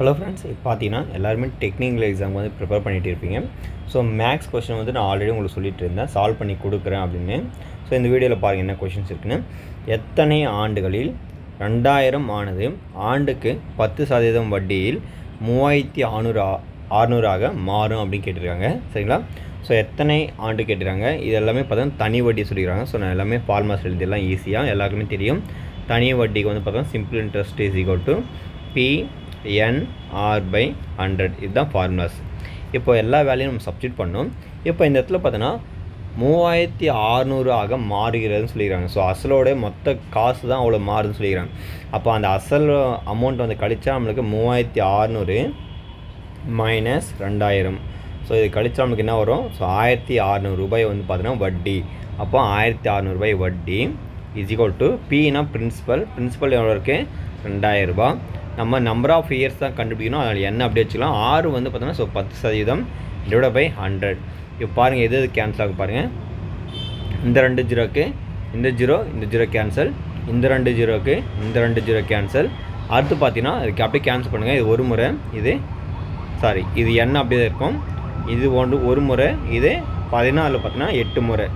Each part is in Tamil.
ஹலோ ஃப்ரெண்ட்ஸ், இப்போ பார்த்தீங்கன்னா எல்லாருமே டெக்னிக்கல் எக்ஸாம் வந்து ப்ரிப்பேர் பண்ணிகிட்டு இருப்பீங்க. ஸோ மேக்ஸ் கொஸ்டின் வந்து நான் ஆல்ரெடி உங்களுக்கு சொல்லிட்டு இருந்தேன், சால்வ் பண்ணி கொடுக்குறேன் அப்படின்னு. ஸோ இந்த வீடியோவில் பாருங்கள் என்ன கொஷின்ஸ் இருக்குன்னு. எத்தனை ஆண்டுகளில் 2000 ஆனது ஆண்டுக்கு 10% வட்டியில் 3600 மாறும் அப்படின்னு கேட்டிருக்காங்க. சரிங்களா? ஸோ எத்தனை ஆண்டு கேட்டிருக்காங்க, இது எல்லாமே பார்த்தா தனி வட்டி சொல்லிடுறாங்க. ஸோ நான் எல்லாமே ஃபார்மாஸ் எழுதிடலாம் ஈஸியாக, எல்லாருக்குமே தெரியும். தனி வட்டிக்கு வந்து பார்த்தா simple interest is equal to PNR/100. இதுதான் ஃபார்முலாஸ். இப்போ எல்லா வேலையும் நம்ம சப்ஸ்டியூட் பண்ணோம். இப்போ இந்த இடத்துல பார்த்தோன்னா 3600 மாறுகிறதுன்னு சொல்லிக்கிறாங்க. ஸோ அசலோட மொத்த காசு தான் அவ்வளோ மாறுதுன்னு சொல்லிக்கிறாங்க. அப்போ அந்த அசல் அமௌண்ட் வந்து கழிச்சா நம்மளுக்கு 3600 மைனஸ் 2000. ஸோ இது கழிச்சா நம்மளுக்கு என்ன வரும்? ஸோ 1600 ரூபாய் வந்து பார்த்தீங்கன்னா வட்டி. அப்போ 1600 ரூபாய் வட்டி இஸ் ஈக்குவல் டு பின்னா பிரின்சிபல் எவ்வளோ இருக்குது? 2000 ரூபா. நம்ம நம்பர் ஆஃப் இயர்ஸ் தான் கண்டுபிடிக்கணும், அதில் என்ன அப்படி வச்சுக்கலாம். 6 வந்து பார்த்தோன்னா ஸோ 10% டிவைட் பை 100. இப்போ பாருங்கள் எது கேன்சல் ஆகும் பாருங்கள். இந்த 2 ஜீரோக்கு இந்த ஜீரோ கேன்சல், இந்த 2 ஜீரோக்கு இந்த 2 ஜீரோ கேன்சல். அடுத்து பார்த்தீங்கன்னா இதுக்கு அப்படியே கேன்சல் பண்ணுங்கள். இது ஒரு முறை, இது என்ன அப்படியே இருக்கும். இது ஒரு முறை, இது 14 பார்த்தீங்கன்னா 8 முறை.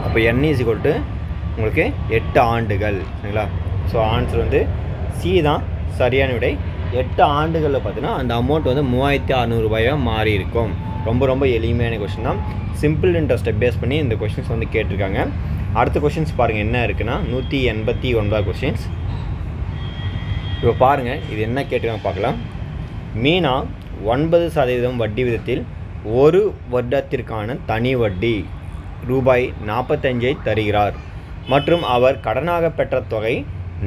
அப்போ n இஸ் ஈக்குவல் டு உங்களுக்கு 8 ஆண்டுகள். சரிங்களா? ஸோ ஆன்சர் வந்து சி தான் சரியான விடை. 8 ஆண்டுகளில் பார்த்தீங்கன்னா அந்த அமௌண்ட் வந்து 3600 ரூபாயாக மாறி இருக்கும். ரொம்ப எளிமையான கொஷின் தான். சிம்பிள் இன்ட்ரெஸ்ட்டை பேஸ் பண்ணி இந்த கொஷின்ஸ் வந்து கேட்டிருக்காங்க. அடுத்த கொஷின்ஸ் பாருங்கள் என்ன இருக்குன்னா 189 கொஷின்ஸ். இப்போ பாருங்கள் இது என்ன கேட்டிருக்காங்க பார்க்கலாம். மீனா 9% வட்டி விதத்தில் ஒரு வருடத்திற்கான தனி வட்டி ரூபாய் 45 தருகிறார் மற்றும் அவர் கடனாக பெற்ற தொகை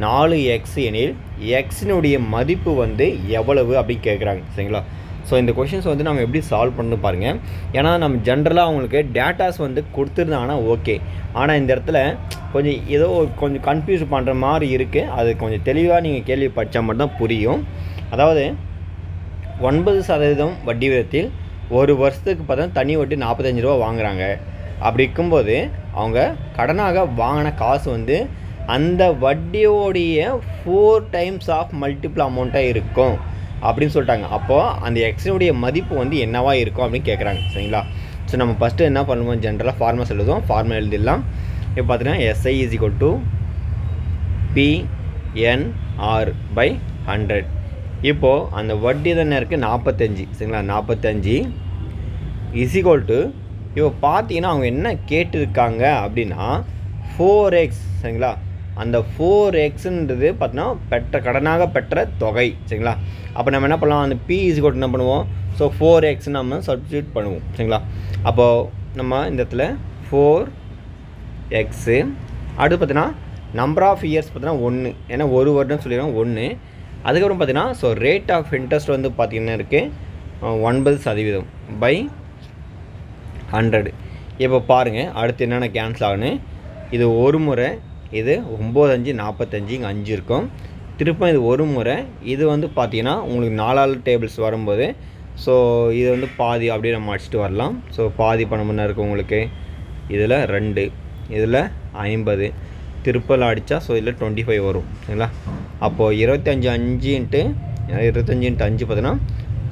4x எனில் எக்ஸினுடைய மதிப்பு வந்து எவ்வளவு அப்படின்னு கேட்குறாங்க. சரிங்களா? ஸோ இந்த கொஷின்ஸ் வந்து நம்ம எப்படி சால்வ் பண்ணணும் பாருங்கள். ஏன்னா நம்ம ஜென்ரலாக அவங்களுக்கு டேட்டாஸ் வந்து கொடுத்துருந்தாங்கன்னா ஓகே. ஆனால் இந்த இடத்துல கொஞ்சம் கன்ஃபியூஸ் பண்ணுற மாதிரி இருக்குது. அது கொஞ்சம் தெளிவாக நீங்கள் கேள்வி படித்தா மட்டும்தான் புரியும். அதாவது 9% வட்டி விதத்தில் ஒரு வருஷத்துக்கு பார்த்தா தனி வட்டி 45 ரூபா வாங்குகிறாங்க. அப்படி இருக்கும்போது அவங்க கடனாக வாங்கின காசு வந்து அந்த வட்டியோடைய 4 டைம்ஸ் ஆஃப் மல்டிபிள் அமௌண்ட்டாக இருக்கும் அப்படின்னு சொல்லிட்டாங்க. அப்போது அந்த எக்ஸினுடைய மதிப்பு வந்து என்னவா இருக்கும் அப்படின்னு கேட்குறாங்க. சரிங்களா? ஸோ நம்ம ஃபஸ்ட்டு என்ன பண்ணுவோம், ஜென்ரலாக ஃபார்முலா எழுதுவோம். ஃபார்முலா எழுதிடலாம். இப்போ பார்த்தீங்கன்னா SI is equal to PNR/100. இப்போது அந்த வட்டி தானே இருக்குது 45. சரிங்களா? 45 இஸ் ஈக்குவல் டு இப்போ பார்த்தீங்கன்னா அவங்க என்ன கேட்டிருக்காங்க அப்படின்னா 4x. சரிங்களா? அந்த 4xன்றது பார்த்தீங்கன்னா கடனாக பெற்ற தொகை. சரிங்களா? அப்போ நம்ம என்ன பண்ணலாம், அந்த P இஸ் ஈக்குவல் டு என்ன பண்ணுவோம், ஸோ 4x நம்ம சப்ஸ்டிட்யூட் பண்ணுவோம். சரிங்களா? அப்போது நம்ம இந்த இடத்துல 4x அடுத்து பார்த்தீங்கன்னா நம்பர் ஆஃப் இயர்ஸ் பார்த்தீங்கன்னா 1, ஏன்னா ஒரு வருடம் சொல்லிடுறோம் 1. அதுக்கப்புறம் பார்த்தீங்கன்னா ஸோ ரேட் ஆஃப் இன்ட்ரெஸ்ட் வந்து பார்த்திங்கன்னா இருக்குது 9% பை 100. இப்போ பாருங்கள் அடுத்து என்னென்ன கேன்சல் ஆகுன்னு. இது ஒரு முறை, இது 9 5 45, இங்கே 5 இருக்கும். திருப்பம் இது ஒரு முறை. இது வந்து பார்த்தீங்கன்னா உங்களுக்கு 4 டேபிள்ஸ் வரும்போது ஸோ இது வந்து பாதி அப்படியே நம்ம அடிச்சுட்டு வரலாம். ஸோ பாதி பண்ண இருக்குது உங்களுக்கு. இதில் 2, இதில் 50 திருப்பல் அடித்தா ஸோ இதில் 25 வரும். சரிங்களா? அப்போது 25 × 5 பார்த்தீங்கன்னா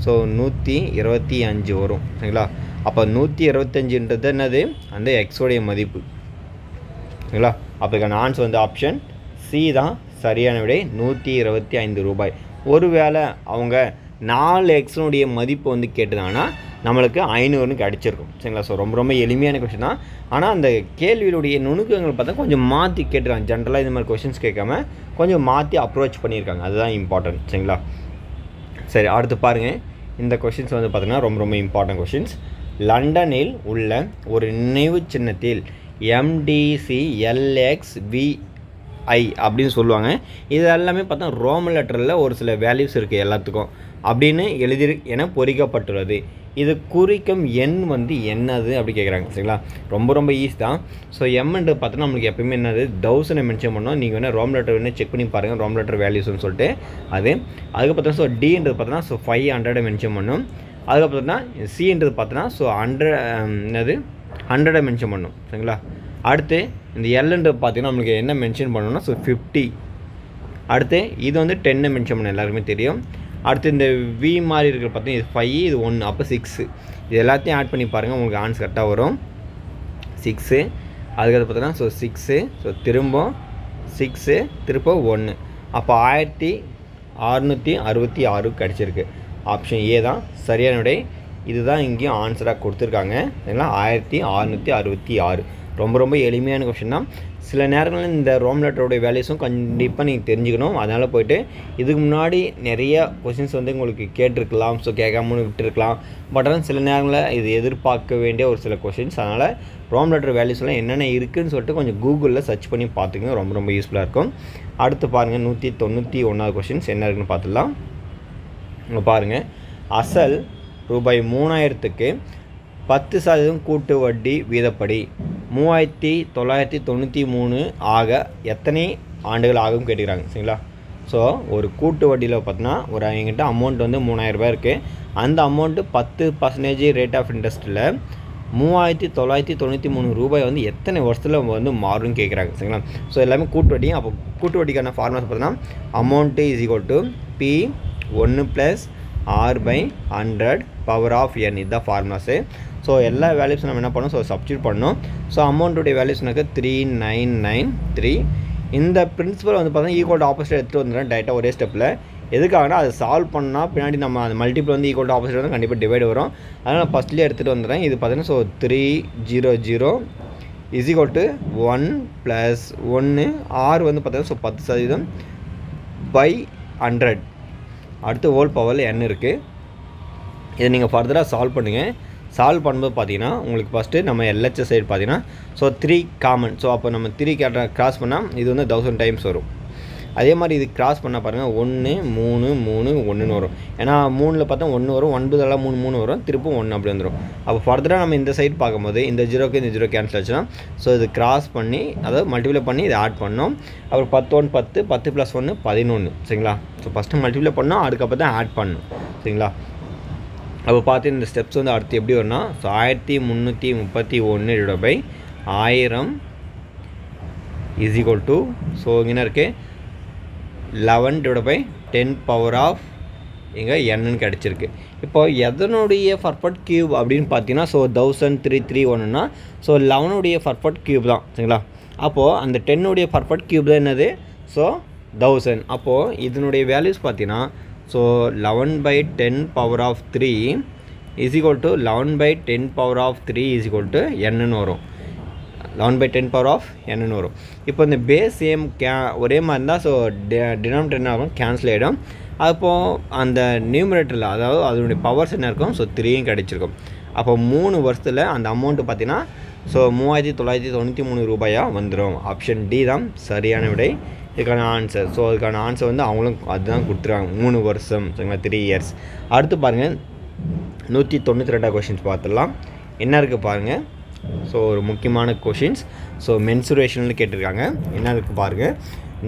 ஸோ 125 வரும். சரிங்களா? அப்போ 125ன்றது என்னது, அந்த எக்ஸோடைய மதிப்பு. சரிங்களா? அப்போ இதுக்கான ஆன்சர் வந்து ஆப்ஷன் சி தான் சரியான விடை, 125 ரூபாய். ஒருவேளை அவங்க 4xனுடைய மதிப்பு வந்து கேட்டுதாங்கன்னா நம்மளுக்கு 500ன்னு கிடச்சிருக்கும். சரிங்களா? ஸோ ரொம்ப எளிமையான கொஷின் தான். ஆனால் அந்த கேள்வியுடைய நுணுக்கங்கள் பார்த்தா கொஞ்சம் மாற்றி கேட்டுருக்காங்க. ஜென்ரலாக இந்த மாதிரி கொஷின்ஸ் கேட்காம கொஞ்சம் மாற்றி அப்ரோச் பண்ணியிருக்காங்க. அதுதான் இம்பார்ட்டன்ட். சரிங்களா? சரி, அடுத்து பாருங்கள். இந்த கொஷின்ஸ் வந்து பார்த்திங்கன்னா ரொம்ப இம்பார்ட்டன்ட் கொஷின்ஸ். லண்டனில் உள்ள ஒரு நினைவு சின்னத்தில் MDCLXVI அப்படின்னு சொல்லுவாங்க. இது எல்லாமே பார்த்தா ரோமன் லெட்டரில் ஒரு சில வேல்யூஸ் இருக்குது எல்லாத்துக்கும் அப்படின்னு என பொறிக்கப்பட்டுள்ளது. இது குறிக்கும் எண் வந்து என்னது அப்படி கேட்குறாங்க. சரிங்களா? ரொம்ப ஈஸி தான். ஸோ எம்ன்றது பார்த்தோன்னா நம்மளுக்கு எப்பயுமே என்னது 1000 மென்ஷன் பண்ணோம். நீங்கள் வேணால் ரோம் லெட்டர் வேணால் செக் பண்ணி பாருங்கள், ரோம் லெட்டர் வேல்யூஸ்னு சொல்லிட்டு. அதுக்கு பார்த்தோன்னா ஸோ டின்றது பார்த்தோன்னா ஸோ 500 மென்ஷன் பண்ணும். அதுக்கப்புறம் தான் சின்றது பார்த்தோன்னா ஸோ 100 மென்ஷன் பண்ணும். சரிங்களா? அடுத்து இந்த எல்ன்றது பார்த்தீங்கன்னா நம்மளுக்கு என்ன மென்ஷன் பண்ணணும்னா ஸோ 50. அடுத்து இது வந்து 10 மென்ஷன் பண்ணணும், எல்லாருக்குமே தெரியும். அடுத்து இந்த வி மாதிரி இருக்கிற பார்த்தீங்கன்னா இது 5 இது 1 அப்போ 6 இது எல்லாத்தையும் ஆட் பண்ணி பாருங்கள் உங்களுக்கு ஆன்சர் கரெக்டாக வரும் 6 அதுக்கடுத்து பார்த்தீங்கன்னா ஸோ 6 ஸோ திரும்ப 6 திரும்ப 1 அப்போ 1666 கிடச்சிருக்கு ஆப்ஷன் ஏ தான் சரியான விடை இதுதான் இங்கேயும் ஆன்சராக கொடுத்துருக்காங்க சரிங்களா 1666 ரொம்ப எளிமையான கொஷின் தான் சில நேரங்களில் இந்த ரோம் லெட்டருடைய வேல்யூஸும் கண்டிப்பாக நீங்கள் தெரிஞ்சுக்கணும் அதனால் போய்ட்டு இதுக்கு முன்னாடி நிறைய கொஷின்ஸ் வந்து உங்களுக்கு கேட்டிருக்கலாம் ஸோ கேட்காம விட்டுருக்கலாம் பட் ஆனால் சில நேரங்களில் இது எதிர்பார்க்க வேண்டிய ஒரு சில கொஷின்ஸ் அதனால் ரோம் லெட்டர் வேல்யூஸ்லாம் என்னென்ன இருக்குதுன்னு சொல்லிட்டு கொஞ்சம் கூகுளில் சர்ச் பண்ணி பார்த்துங்க ரொம்ப யூஸ்ஃபுல்லாக இருக்கும் அடுத்து பாருங்கள் 191வது கொஷின்ஸ் என்ன இருக்குன்னு பார்த்துடலாம் இங்கே பாருங்கள் அசல் ரூபாய் 3000க்கு 10% கூட்டு வட்டி வீதப்படி 3993 ஆக எத்தனை ஆண்டுகள் ஆகும் கேட்டுக்கிறாங்க சரிங்களா ஸோ ஒரு கூட்டு வட்டியில் பார்த்தீங்கன்னா ஒரு எங்கிட்ட அமௌண்ட் வந்து 3000 ரூபாய் இருக்குது அந்த அமௌண்ட்டு 10% ரேட் ஆஃப் இன்ட்ரெஸ்ட்டில் 3993 ரூபாய் வந்து எத்தனை வருஷத்தில் வந்து மாறும்னு கேட்குறாங்க சரிங்களா ஸோ எல்லாமே கூட்டு வட்டி அப்போ கூட்டு வட்டிக்கான ஃபார்முலாஸ் பார்த்தீங்கன்னா amount is equal to P 1 + r/100 power of n இதுதான் ஃபார்முலாஸு ஸோ எல்லா வேல்யூஸும் நம்ம என்ன பண்ணோம் ஸோ சப்ஸ்டியூட் பண்ணோம் ஸோ அமௌண்ட்டுடைய வேல்யூஸ் எனக்கு 3993 இந்த பிரின்சிபல் வந்து பார்த்தீங்கன்னா ஈக்குவல் டு ஆப்போசிட் எடுத்துகிட்டு வந்துடுறேன் டைரெக்டாக ஒரே ஸ்டெப்பில் எதுக்காகனா அது சால்வ் பண்ணால் பின்னாடி நம்ம அந்த மல்டிபிள் வந்து ஈக்குவல் டு ஆப்போசிட் வந்து கண்டிப்பாக டிவைட் வரும் அதனால் நான் ஃபஸ்ட்லேயே எடுத்துகிட்டு வந்துடுறேன் இது பார்த்தீங்கன்னா so 300 is equal to 1 + 1 r வந்து பார்த்தீங்கன்னா ஸோ 10% by 100 அடுத்து ஹோல் பவரில் n இருக்குது இதை நீங்கள் ஃபர்தராக சால்வ் பண்ணுங்கள் சால்வ் பண்ணும்போது பார்த்தீங்கன்னா உங்களுக்கு ஃபஸ்ட்டு நம்ம LHS சைடு பார்த்தீங்கன்னா ஸோ 3 காமன் ஸோ அப்போ நம்ம 3 கிராஸ் பண்ணால் இது வந்து 1000 டைம்ஸ் வரும் அதே மாதிரி இது கிராஸ் பண்ணால் பாருங்கள் 1 3 3 1ன்னு வரும் ஏன்னா 3ல் பார்த்தா 1 வரும் 9 எல்லாம் 3 3 வரும் திருப்பும் 1 அப்படி வந்துடும் அப்போ ஃபர்தராக நம்ம இந்த சைடு பார்க்கும்போது இந்த 0க்கு இந்த 0 கேன்சல் ஆச்சுன்னா ஸோ இது கிராஸ் பண்ணி அதாவது மல்டிப்ளை பண்ணி இதை ஆட் பண்ணோம் அப்புறம் 10 1 10 10 + 1 11 சரிங்களா ஸோ ஃபஸ்ட்டு மல்டிப்ளை பண்ணோம் அதுக்கப்புறம் தான் ஆட் பண்ணணும் சரிங்களா அப்போ பார்த்து இந்த ஸ்டெப்ஸ் வந்து அடுத்து எப்படி வரும்னா so 1331 1000 is equal to so இங்கே இருக்குது 11/10 பவர் ஆஃப் இங்கே என்னன்னு கிடச்சிருக்கு இப்போ எதனுடைய பர்ஃபெக்ட் கியூப் அப்படின்னு பார்த்தீங்கன்னா ஸோ 1331னா ஸோ 11உடைய பர்ஃபெக்ட் கியூப் தான் சரிங்களா அப்போது அந்த 10உடைய பர்ஃபெக்ட் கியூப் தான் என்னது ஸோ 1000 அப்போது இதனுடைய வேல்யூஸ் பார்த்தீங்கன்னா so 11/10 power of 3 is equal to 11/10 power of 3 is equal to என்னன்னு வரும் 11/10 பவர் ஆஃப் என்னன்னு வரும் இப்போ இந்த பேஸ் சேம் ஒரே மாதிரி இருந்தால் ஸோ டினாமினேட்டர் என்ன ஆகும் கேன்சல் ஆகிடும் அப்போது அந்த நியூமரேட்டரில் அதாவது அதனுடைய பவர்ஸ் என்ன இருக்கும் ஸோ 3யும் கிடச்சிருக்கும் அப்போ 3 வருஷத்தில் அந்த அமௌண்ட்டு பார்த்தீங்கன்னா ஸோ 3993 ரூபாயாக வந்துடும் ஆப்ஷன் டி தான் சரியான விடை இதுக்கான ஆன்சர் ஸோ அதுக்கான ஆன்சர் வந்து அவங்களும் அதுதான் கொடுத்துருக்காங்க 3 வருஷம் சரிங்களா 3 இயர்ஸ் அடுத்து பாருங்கள் 192 கொஷின்ஸ் பார்த்துடலாம் என்ன இருக்குது பாருங்கள் ஸோ ஒரு முக்கியமான கொஷின்ஸ் ஸோ மென்சுரேஷன் கேட்டிருக்காங்க என்ன இருக்குது பாருங்கள்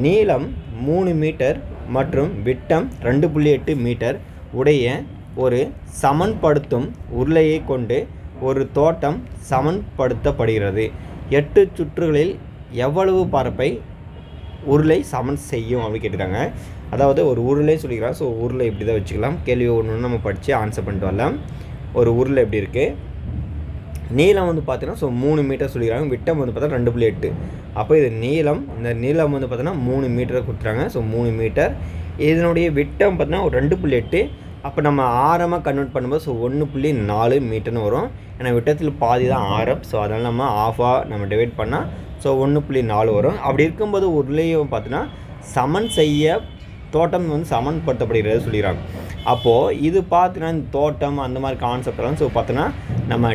நீளம் 3 மீட்டர் மற்றும் விட்டம் 2.8 மீட்டர் உடைய ஒரு சமன்படுத்தும் உருளையை கொண்டு ஒரு தோட்டம் சமன்படுத்தப்படுகிறது 8 சுற்றுகளில் எவ்வளவு பரப்பை உருளை சமன் செய்யும் அப்படின்னு கேட்டுருக்காங்க அதாவது ஒரு உருளை சொல்லிக்கிறாங்க ஸோ உருளை இப்படி தான் வச்சுக்கலாம் கேள்வி ஒன்று நம்ம படித்து ஆன்சர் பண்ணிட்டு வரலாம் ஒரு உருளை எப்படி இருக்குது நீளம் வந்து பார்த்தீங்கன்னா ஸோ 3 மீட்டர் சொல்லிக்கிறாங்க விட்டம் வந்து பார்த்தா 2.8 அப்போ இது நீளம் இந்த நீளம் வந்து பார்த்தீங்கன்னா 3 மீட்டரை கொடுத்துறாங்க ஸோ 3 மீட்டர் இதனுடைய விட்டம் பார்த்தீங்கன்னா ஒரு 2.8 அப்போ நம்ம ஆரமாக கன்வெர்ட் பண்ணும்போது ஸோ 1.4 மீட்டர்னு வரும் ஏன்னா விட்டத்தில் பாதி தான் ஆரம் ஸோ அதனால் நம்ம ஆஃபாக நம்ம டிவைட் பண்ணால் ஸோ 1.4 வரும் அப்படி இருக்கும்போது உருளையும் பார்த்தீங்கன்னா சமன் செய்ய தோட்டம் வந்து சமன்படுத்தப்படுகிறது சொல்லிடுறாங்க அப்போது இது பார்த்தீங்கன்னா இந்த தோட்டம் அந்த மாதிரி கான்செப்டெல்லாம் ஸோ பார்த்தோன்னா நம்ம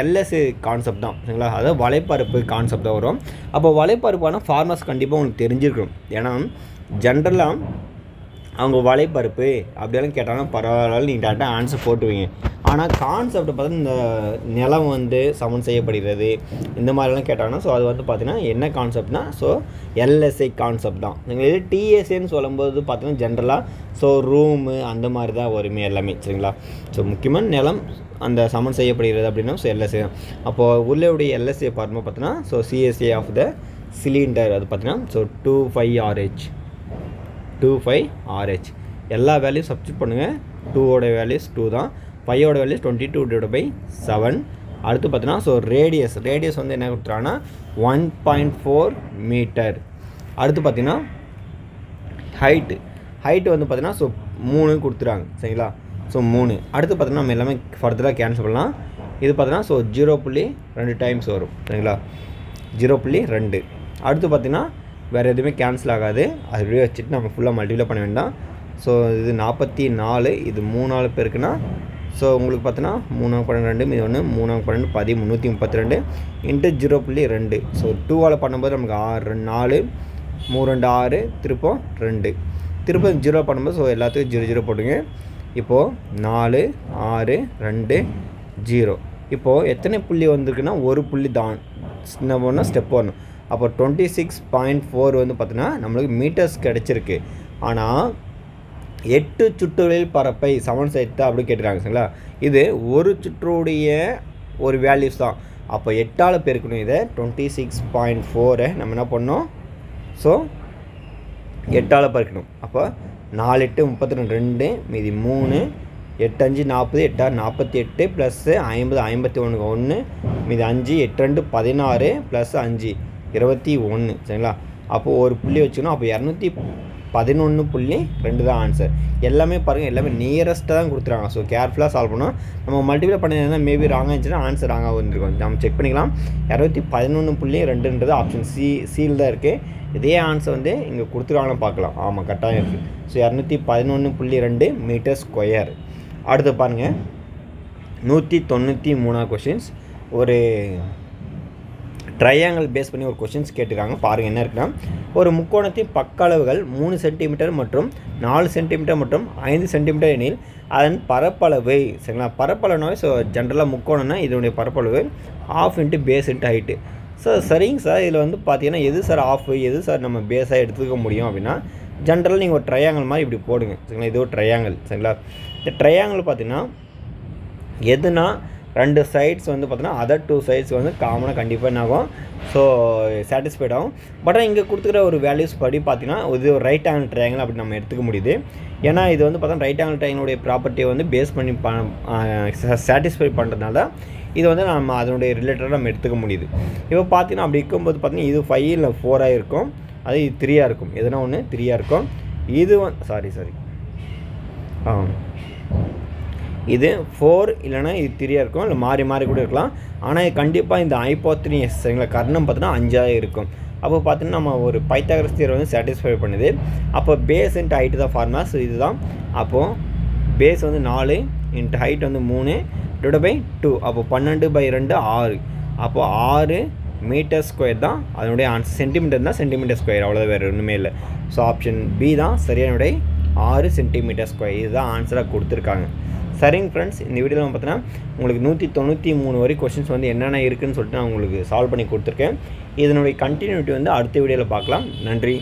எல்எஸ் கான்செப்ட் தான் சரிங்களா அதாவது வலைப்பரப்பு கான்செப்ட் தான் வரும் அப்போ வலைப்பரப்பான ஃபார்மர்ஸ் கண்டிப்பாக உங்களுக்கு தெரிஞ்சிருக்கும் ஏன்னா ஜென்ரலாக அவங்க வலைப்பரப்பு அப்படியெல்லாம் கேட்டாங்கன்னா பரவாயில்ல நீங்கள் டேரெக்டாக ஆன்சர் போட்டுவீங்க ஆனால் கான்செப்ட் பார்த்தீங்கன்னா இந்த நிலம் வந்து சமன் செய்யப்படுகிறது இந்த மாதிரிலாம் கேட்டாங்கன்னா ஸோ அது வந்து பார்த்தீங்கன்னா என்ன கான்செப்ட்னா ஸோ எல்எஸ்ஐ கான்செப்ட் தான் நீங்கள் இது டிஎஸ்ஏன்னு சொல்லும்போது பார்த்தீங்கன்னா ஜென்ரலாக ஸோ ரூமு அந்த மாதிரி தான் வருமே எல்லாமே சரிங்களா ஸோ முக்கியமாக நிலம் அந்த சமன் செய்யப்படுகிறது அப்படின்னா ஸோ எல்எஸ்ஏ அப்போது உள்ளுடைய எல்எஸ்ஏ ஃபார்மா பார்த்தீங்கன்னா so CSA of the cylinder அது பார்த்தீங்கன்னா ஸோ 25RH எல்லா வேல்யூஸ் சப்ஸ்டிட் பண்ணுங்கள். 2ஓட வேல்யூஸ் 2 தான். பையோட வேல்யூஸ் 22/7. அடுத்து பார்த்தீங்கன்னா ஸோ ரேடியஸ் வந்து என்ன கொடுத்துறாங்கன்னா 1.4 மீட்டர். அடுத்து பார்த்தீங்கன்னா ஹைட்டு வந்து பார்த்தீங்கன்னா ஸோ 3 கொடுத்துறாங்க சரிங்களா. ஸோ 3. அடுத்து பார்த்தீங்கன்னா நம்ம எல்லாமே ஃபர்தராக கேன்சல் பண்ணலாம். இது பார்த்தீங்கன்னா ஸோ 0.2 டைம்ஸ் வரும் சரிங்களா. 0.2. அடுத்து பார்த்தீங்கன்னா வேறு எதுவுமே கேன்சல் ஆகாது. அது அப்படியே வச்சுட்டு நம்ம ஃபுல்லாக மல்டிப்ளை பண்ண வேண்டாம். ஸோ இது 44, இது 3 பேருக்குன்னா ஸோ உங்களுக்கு பார்த்தீங்கன்னா 3×12 மீது 1 3×12 332 இன்ட்டு 0.2. ஸோ 2ஆல் பண்ணும்போது நமக்கு 4 3×2 6 திருப்பம் 2 திருப்ப 0 பண்ணும்போது ஸோ எல்லாத்துக்கும் 0 போட்டுங்க. இப்போது 4 6 2 0. இப்போது எத்தனை புள்ளி வந்திருக்குன்னா ஒரு புள்ளி தான் என்ன பண்ணால் ஸ்டெப் வரணும். அப்போ 26.4 வந்து பார்த்தீங்கன்னா நம்மளுக்கு மீட்டர்ஸ் கிடச்சிருக்கு. ஆனால் 8 சுற்றுகளில் பரப்பை சமன் செய்து அப்படி கேட்டுறாங்க சரிங்களா. இது ஒரு சுற்றுடைய ஒரு வேல்யூஸ் தான். அப்போ 8ஆல் பெருக்கணும். இதை 26.4 நம்ம என்ன பண்ணோம் ஸோ 8ஆல் பெருக்கணும். அப்போ 4 8 32 மீதி 3 8 5 40 8 48 ப்ளஸ் 50 51 1 மீதி 5 8 2 16 ப்ளஸ் 5 21 சரிங்களா. அப்போது ஒரு புள்ளி வச்சுக்கணும். அப்போ 211.2 தான் ஆன்சர். எல்லாமே பாருங்கள் எல்லாமே நியரஸ்ட்டாக தான் கொடுத்துருக்காங்க. ஸோ கேர்ஃபுல்லாக சால்வ் பண்ணோம். நம்ம மல்டிப்ளை பண்ணியிருந்தால் மேபி ராங்காக இருந்துச்சுன்னா ஆன்சர் ராங்காக வந்துருக்கும். நம்ம செக் பண்ணிக்கலாம். 211.2ன்றது ஆப்ஷன் சியில் தான் இருக்குது. இதே ஆன்சர் வந்து இங்கே கொடுத்துருக்காங்கன்னு பார்க்கலாம். ஆமாம் கரெக்டாக இருக்குது. So 211.2 meter square. அடுத்து பாருங்கள் 193 கொஷின்ஸ். ஒரு ட்ரையாங்கிள் பேஸ் பண்ணி ஒரு கொஷின்ஸ் கேட்டுருக்காங்க. பாருங்கள் என்ன இருக்குன்னா, ஒரு முக்கோணத்தின் பக்க அளவுகள் 3 சென்டிமீட்டர் மற்றும் 4 சென்டிமீட்டர் மற்றும் 5 சென்டிமீட்டர் எனில் அதன் பரப்பளவு சரிங்களா. பரப்பளவுனாவே ஸோ ஜென்ரலாக முக்கோணம்னா இதனுடைய பரப்பளவு ½ into base into height. Sir சரிங்க சார், இதில் வந்து பார்த்தீங்கன்னா எது சார் ஆஃப் எது சார் நம்ம பேஸாக எடுத்துக்க முடியும் அப்படின்னா, ஜென்ரலாக நீங்கள் ஒரு ட்ரையாங்கிள் மாதிரி இப்படி போடுங்க சரிங்களா. இது ஒரு ட்ரையாங்கிள் சரிங்களா. இந்த ட்ரையாங்கிள் பார்த்தீங்கன்னா எதுனா 2 சைட்ஸ் வந்து பார்த்தீங்கன்னா அதர் 2 சைட்ஸ் வந்து காமனாக கண்டிப்பாக என்ன ஆகும் ஸோ சாட்டிஸ்ஃபைட் ஆகும். பட் இங்கே கொடுத்துக்கிற ஒரு வேல்யூஸ் படி பார்த்தீங்கன்னா இது ஒரு ரைட் ஆங்கிள் ட்ரையாங்கிள் அப்படி நம்ம எடுத்துக்க முடியுது. ஏன்னா இது வந்து பார்த்தா ரைட் ஆங்கிள் ட்ரையாங்கிளுடைய ப்ராப்பர்ட்டியை வந்து பேஸ் பண்ணி சாட்டிஸ்ஃபை பண்ணுறதுனால இது வந்து நம்ம அதனுடைய ரிலேட்டடாக நம்ம எடுத்துக்க முடியுது. இப்போ பார்த்தீங்கன்னா அப்படி இருக்கும்போது பார்த்தீங்கன்னா இது 5 இல்லை 4 இருக்கும். அது இது 3 இருக்கும். எதுனா ஒன்று 3 இருக்கும். இது சாரி இது 4 இல்லைனா இது 3 இருக்கும். இல்லை மாறி மாறி கூட இருக்கலாம். ஆனால் கண்டிப்பாக இந்த ஹைப்போத்தெனியஸ் சரிங்களா கர்ணம் பார்த்தீங்கன்னா 5 இருக்கும். அப்போ பார்த்தீங்கன்னா நம்ம ஒரு பைத்தாகரஸ் தியரம் வந்து சாட்டிஸ்ஃபை பண்ணுது. அப்போ பேஸ் இன்ட்டு ஹைட்டு தான் ஃபார்முலா. ஸோ இதுதான். அப்போது பேஸ் வந்து 4 இன்ட்டு ஹைட் வந்து 3 /2. அப்போ 12/2 6. அப்போது 6 மீட்டர் ஸ்கொயர் தான் அதனுடைய ஆன்சர். சென்டிமீட்டர் தான் சென்டிமீட்டர் ஸ்கொயர், அவ்வளோதான், வேறு ஒன்றுமே இல்லை. ஸோ ஆப்ஷன் பி தான் சரியானுடைய 6 சென்டிமீட்டர் ஸ்கொயர். இதுதான் ஆன்சராக கொடுத்துருக்காங்க. சரிங்க ஃப்ரெண்ட்ஸ், இந்த வீடியோவில் பார்த்தீங்கன்னா உங்களுக்கு 193 வரை கொஸ்டின்ஸ் வந்து என்னென்ன இருக்குதுன்னு சொல்லிட்டு நான் உங்களுக்கு சால்வ் பண்ணி கொடுத்துருக்கேன். இதனுடைய கண்டினியூட்டி வந்து அடுத்த வீடியோவில் பார்க்கலாம். நன்றி.